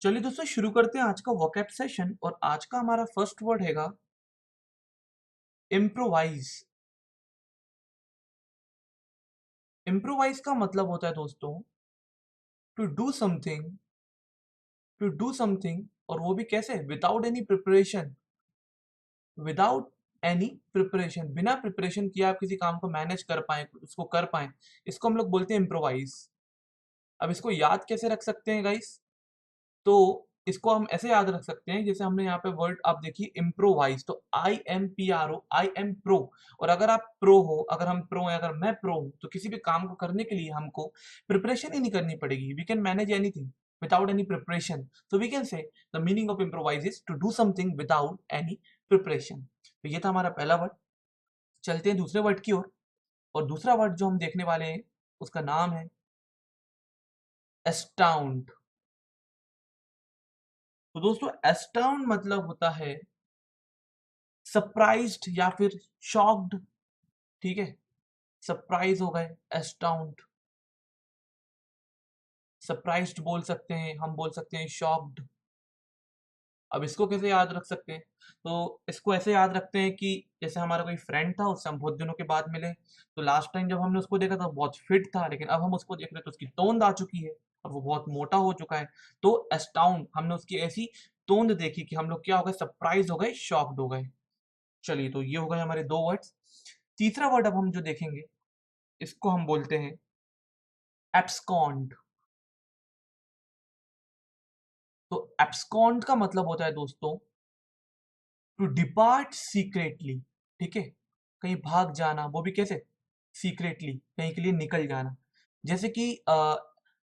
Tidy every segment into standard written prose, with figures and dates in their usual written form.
चलिए दोस्तों शुरू करते हैं आज का वोकैब सेशन और आज का हमारा फर्स्ट वर्ड हैगा इम्प्रोवाइज। इम्प्रोवाइज का मतलब होता है दोस्तों to do something, to do something, और वो भी कैसे? Without any preparation, without any preparation, बिना प्रिपरेशन किए आप किसी काम को मैनेज कर पाए, उसको कर पाए, इसको हम लोग बोलते हैं इम्प्रोवाइज। अब इसको याद कैसे रख सकते हैं गाइस? तो इसको हम ऐसे याद रख सकते हैं, जैसे हमने यहाँ पे वर्ड आप देखिए इम्प्रोवाइज, तो IMPRO, आई एम प्रो। और अगर आप प्रो हो, अगर हम प्रो हैं, अगर मैं प्रो हूं, तो किसी भी काम को करने के लिए हमको प्रिपरेशन ही नहीं करनी पड़ेगी। We can manage anything without any preparation. तो we can say the meaning of improvise is to do something without any preparation. तो ये था हमारा पहला वर्ड। चलते हैं दूसरे वर्ड की ओर। और दूसरा वर्ड जो हम देखने वाले हैं उसका नाम है एस्टाउंड। तो दोस्तों एस्टाउंड मतलब होता है सरप्राइज्ड या फिर शॉक्ड। ठीक है, सरप्राइज हो गए, एस्टाउंड। सरप्राइज्ड बोल सकते हैं, हम बोल सकते हैं शॉक्ड। अब इसको कैसे याद रख सकते हैं? तो इसको ऐसे याद रखते हैं कि जैसे हमारा कोई फ्रेंड था, उससे हम बहुत दिनों के बाद मिले। तो लास्ट टाइम जब हमने उसको देखा था बहुत फिट था, लेकिन अब हम उसको देख रहे हैं तो उसकी तोंद आ चुकी है, अब वो बहुत मोटा हो चुका है। तो एस्टाउंड, हमने उसकी ऐसी तोंद देखी कि हम लोग क्या हो गए, सरप्राइज हो गए, शॉक्ड हो गए। चलिए, तो ये हो गए हमारे दो वर्ड्स। तीसरा वर्ड अब हम जो देखेंगे इसको हम बोलते हैं एब्सकॉन्ड। तो एब्सकॉन्ड का मतलब होता है दोस्तों टू डिपार्ट सीक्रेटली। ठीक है, कहीं भाग जाना, वो भी कैसे? सीक्रेटली, कहीं के लिए निकल जाना। जैसे कि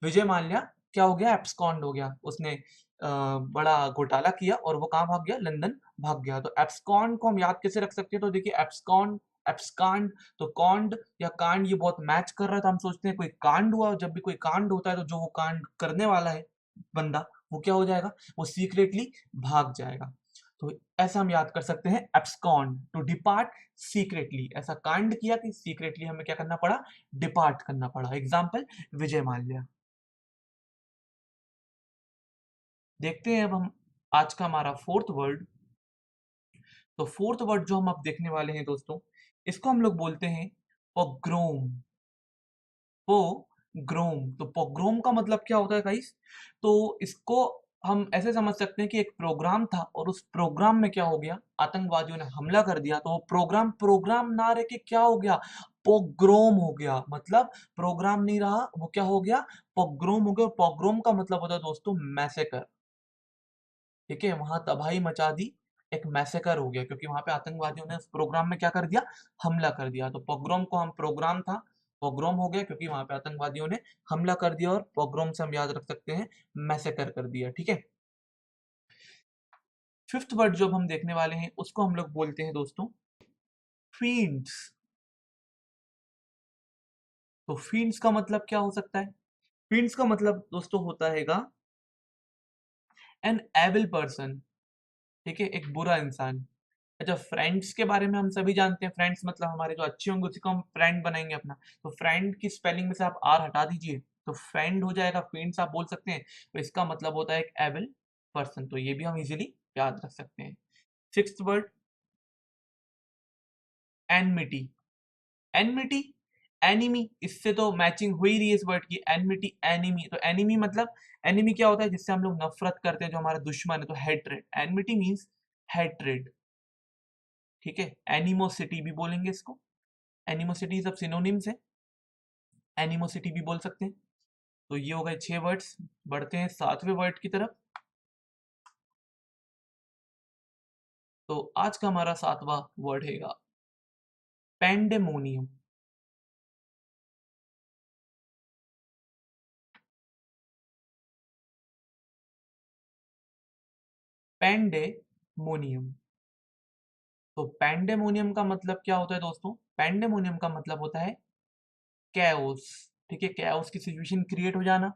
विजय माल्या क्या हो गया, एब्सकॉन्ड हो गया। उसने बड़ा घोटाला किया और वो कहाँ भाग गया, लंदन भाग गया। तो एब्सकॉन्ड को हम याद कैसे रख सकते हैं? तो देखिए एब्सकॉन्ड, एब्सकांड, तो कॉन्ड या कांड ये बहुत मैच कर रहा था। हम सोचते हैं कोई कांड हुआ, जब भी कोई कांड होता है तो जो वो कांड करने वाला है बंदा, वो क्या हो जाएगा, वो सीक्रेटली भाग जाएगा। तो ऐसा हम याद कर सकते हैं एब्सकॉन्ड, टू डिपार्ट सीक्रेटली। ऐसा कांड किया कि सीक्रेटली हमें क्या करना पड़ा, डिपार्ट करना पड़ा। एग्जाम्पल विजय माल्या। देखते हैं अब हम आज का हमारा फोर्थ वर्ड। तो फोर्थ वर्ड जो हम अब देखने वाले हैं दोस्तों, इसको हम लोग बोलते हैं पोग्रोम। पोग्रोम, तो पोग्रोम का मतलब क्या होता है गाइस? तो इसको हम ऐसे समझ सकते हैं कि एक प्रोग्राम था और उस प्रोग्राम में क्या हो गया, आतंकवादियों ने हमला कर दिया। तो वो प्रोग्राम प्रोग्राम ना रह के क्या हो गया, पोग्रोम हो गया। मतलब प्रोग्राम नहीं रहा, वो क्या हो गया, पोग्रोम हो गया। पोग्रोम का मतलब होता है दोस्तों मैसेकर। ठीक है, वहां तबाही मचा दी, एक मैसेकर हो गया, क्योंकि वहां पे आतंकवादियों ने उस प्रोग्राम में क्या कर दिया, हमला कर दिया। तो पोग्राम को हम, प्रोग्राम था, पोग्राम हो गया क्योंकि वहां पे आतंकवादियों ने हमला कर दिया। और पोग्राम से हम याद रख सकते हैं मैसेकर कर दिया। ठीक है, फिफ्थ वर्ड जो अब हम देखने वाले हैं उसको हम लोग बोलते हैं दोस्तों फील्ड्स। तो फील्ड्स का मतलब क्या हो सकता है? फील्ड्स का मतलब दोस्तों होता हैगा एन एविल पर्सन। ठीक है, एक बुरा इंसान। अच्छा, फ्रेंड्स के बारे में हम सभी जानते हैं, फ्रेंड्स मतलब हमारे जो अच्छे होंगे उसी को हम फ्रेंड बनाएंगे अपना। तो फ्रेंड की स्पेलिंग में से आप आर हटा दीजिए तो फ्रेंड हो जाएगा, फ्रेंड्स आप बोल सकते हैं। तो इसका मतलब होता है एक एविल पर्सन। तो ये भी हम इजीली याद रख सकते हैं। Sixth word enmity. Enmity, enemy, इससे तो मैचिंग हो ही रही है इस वर्ड की, एनमिटी, एनिमी। तो एनिमी मतलब, एनिमी क्या होता है, जिससे हम लोग नफरत करते हैं, जो हमारा दुश्मन है। तो हेट्रेड, एनमिटी मीन्स हेट्रेड। ठीक है, एनिमोसिटी भी बोलेंगे इसको। एनिमोसिटी सब सिनोनिम्स है, एनिमोसिटी भी बोल सकते हैं। तो ये हो गए 6 वर्ड्स। बढ़ते हैं 7वें वर्ड की तरफ। तो आज का हमारा 7वां वर्ड हैगा पेंडेमोनियम। पेंडेमोनियम, तो पेंडेमोनियम का मतलब क्या होता है दोस्तों? पेंडेमोनियम का मतलब होता है कैओस। ठीक है, कैओस की सिचुएशन क्रिएट हो जाना।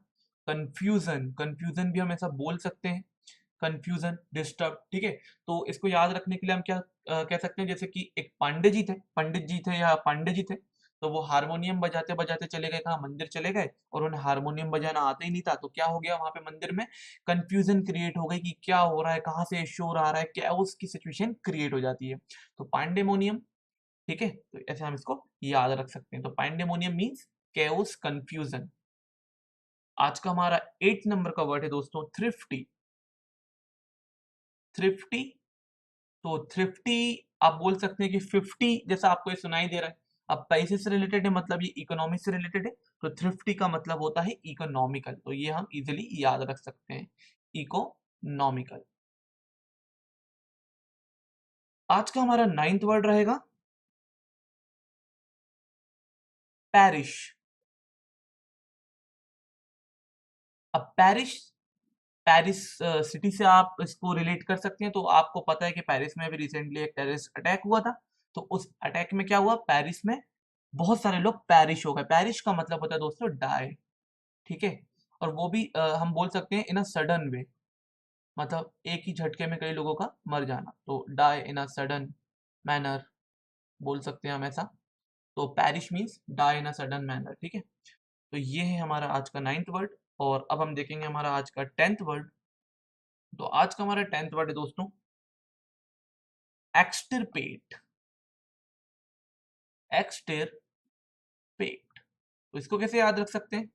कंफ्यूजन, कंफ्यूजन भी हम ऐसा बोल सकते हैं, कंफ्यूजन, डिस्टर्ब। ठीक है, तो इसको याद रखने के लिए हम क्या कह सकते हैं, जैसे कि एक पंडित जी थे, पंडित जी थे या पांडे जी थे। तो वो हारमोनियम बजाते बजाते चले गए कहाँ, मंदिर चले गए, और उन्हें हारमोनियम बजाना आता ही नहीं था। तो क्या हो गया वहां पे मंदिर में, कंफ्यूजन क्रिएट हो गई कि क्या हो रहा है, कहाँ से शोर आ रहा है, क्या उसकी सिचुएशन क्रिएट हो जाती है। तो पांडेमोनियम, ठीक है, तो ऐसे हम इसको याद रख सकते हैं। तो पांडेमोनियम मीन्स कैओस, कंफ्यूजन। आज का हमारा 8 नंबर का वर्ड है दोस्तों, थ्रिफ्टी। थ्रिफ्टी, तो थ्रिफ्टी आप बोल सकते हैं कि 50, जैसा आपको ये सुनाई दे रहा है। अब पैसे से रिलेटेड है, मतलब ये इकोनॉमी से रिलेटेड है, तो थ्रिफ्टी का मतलब होता है इकोनॉमिकल। तो ये हम इजिली याद रख सकते हैं, इकोनॉमिकल। आज का हमारा 9th वर्ड रहेगा पैरिश। अब पैरिश, पेरिस सिटी से आप इसको रिलेट कर सकते हैं। तो आपको पता है कि पेरिस में अभी रिसेंटली एक टेररिस्ट अटैक हुआ था। तो उस अटैक में क्या हुआ, पेरिस में बहुत सारे लोग पैरिश हो गए। पैरिश का मतलब होता है दोस्तों डाई, ठीक है। और वो भी हम बोल सकते हैं इन अ सडन वे, मतलब एक ही झटके में कई लोगों का मर जाना। तो die in a sudden manner बोल सकते हैं हम ऐसा। तो perish means die in a sudden manner, ठीक है। तो ये है हमारा आज का 9th वर्ड। और अब हम देखेंगे हमारा आज का 10th वर्ड। तो आज का हमारा 10th वर्ड है दोस्तों एक्सटिरपेट। एक्सटिरपेट, तो इसको कैसे याद रख सकते हैं।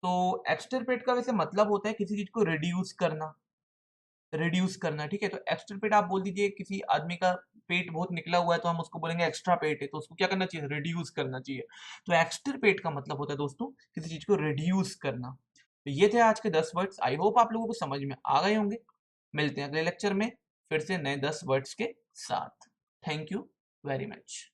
तो एक्सटिरपेट का वैसे मतलब होता है किसी चीज को रिड्यूस करना, रिड्यूस करना, ठीक है। तो एक्सटिरपेट आप बोल दीजिए, किसी आदमी का पेट बहुत निकला हुआ है तो हम उसको बोलेंगे एक्स्ट्रा पेट है, तो उसको क्या करना चाहिए, रिड्यूस करना चाहिए। तो एक्सटिरपेट का मतलब होता है दोस्तों किसी चीज को रिड्यूस करना। तो ये थे आज के 10 वर्ड्स। आई होप आप लोगों को समझ में आ गए होंगे। मिलते हैं अगले लेक्चर में फिर से नए 10 वर्ड्स के साथ। Thank you very much.